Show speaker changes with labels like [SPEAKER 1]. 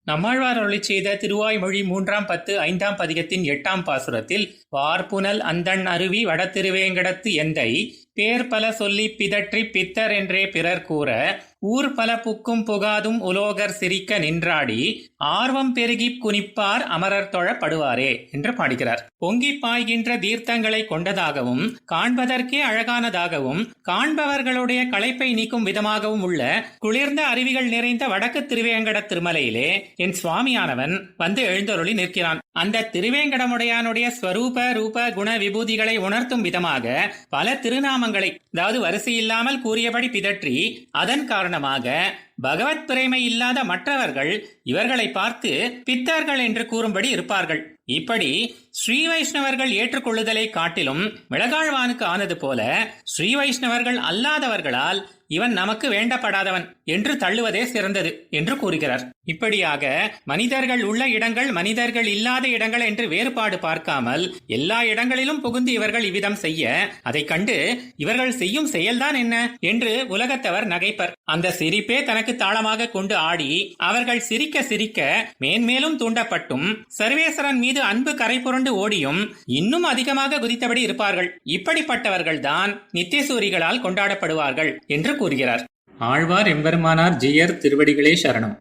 [SPEAKER 1] நம்மாழ்வார் அருளிச் செய்த திருவாய்மொழி 3ஆம் பத்து 5ஆம் பதிகத்தின் 8ஆம் பாசுரத்தில் வார்புனல் அந்தண் அருவி வடதிருவேங்கடத்து எந்தை பேர் பல சொல்லிப் பிதற்றிப் பித்தர் என்றே பிறர் கூற ஊர் பல புக்கும் புகாதும் உலோகர் சிரிக்க நின்றாடி ஆர்வம் பெருகிப் குனிப்பார் அமரர் தொழப்படுவாரே என்று பாடுகிறார். பொங்கிப் பாய்கின்ற தீர்த்தங்களை கொண்டதாகவும் காண்பதற்கே அழகானதாகவும் காண்பவர்களுடைய களைப்பை நீக்கும் விதமாகவும் உள்ள குளிர்ந்த அருவிகள் நிறைந்த வடக்கு திருவேங்கட திருமலையிலே என் சுவாமியானவன் வந்து எழுந்தருளி நிற்கிறான். அந்த திருவேங்கடமுடையானுடைய ஸ்வரூப ரூப குண விபூதிகளை உணர்த்தும் விதமாக பல திருநாமங்களை, அதாவது வரிசையில்லாமல் கூறியபடி பிதற்றி அதன் காரணமாக பகவத் பிரேமை இல்லாத மற்றவர்கள் இவர்களை பார்த்து பித்தர்கள் என்று கூறும்படி இருப்பார்கள். இப்படி ஸ்ரீ வைஷ்ணவர்கள் ஏற்றுக்கொள்ளுதலை காட்டிலும் மிளகாழ்வானுக்கு ஆனது போல ஸ்ரீ வைஷ்ணவர்கள் அல்லாதவர்களால் இவன் நமக்கு வேண்டப்படாதவன் என்று தள்ளுவதே சிறந்தது என்று கூறுகிறார். இப்படியாக மனிதர்கள் உள்ள இடங்கள் மனிதர்கள் இல்லாத இடங்கள் என்று வேறுபாடு பார்க்காமல் எல்லா இடங்களிலும் புகுந்து இவர்கள் இவ்விதம் செய்ய அதை கண்டு இவர்கள் செய்யும் செயல்தான் என்ன என்று உலகத்தவர் நகைப்பர். அந்த சிரிப்பே தனக்கு தாளமாக கொண்டு ஆடி அவர்கள் சிரிக்க சிரிக்க மேன்மேலும் தூண்டப்பட்டும் சர்வேஸ்வரன் மீது அன்பு கரை புரண்டு ஓடியும் இன்னும் அதிகமாக குதித்தபடி இருப்பார்கள். இப்படிப்பட்டவர்கள் தான் நித்தியசூரிகளால் கொண்டாடப்படுவார்கள் என்று கூறுகிறார். ஆழ்வார் எம்பெருமானார் ஜீயர் திருவடிகளே சரணம்.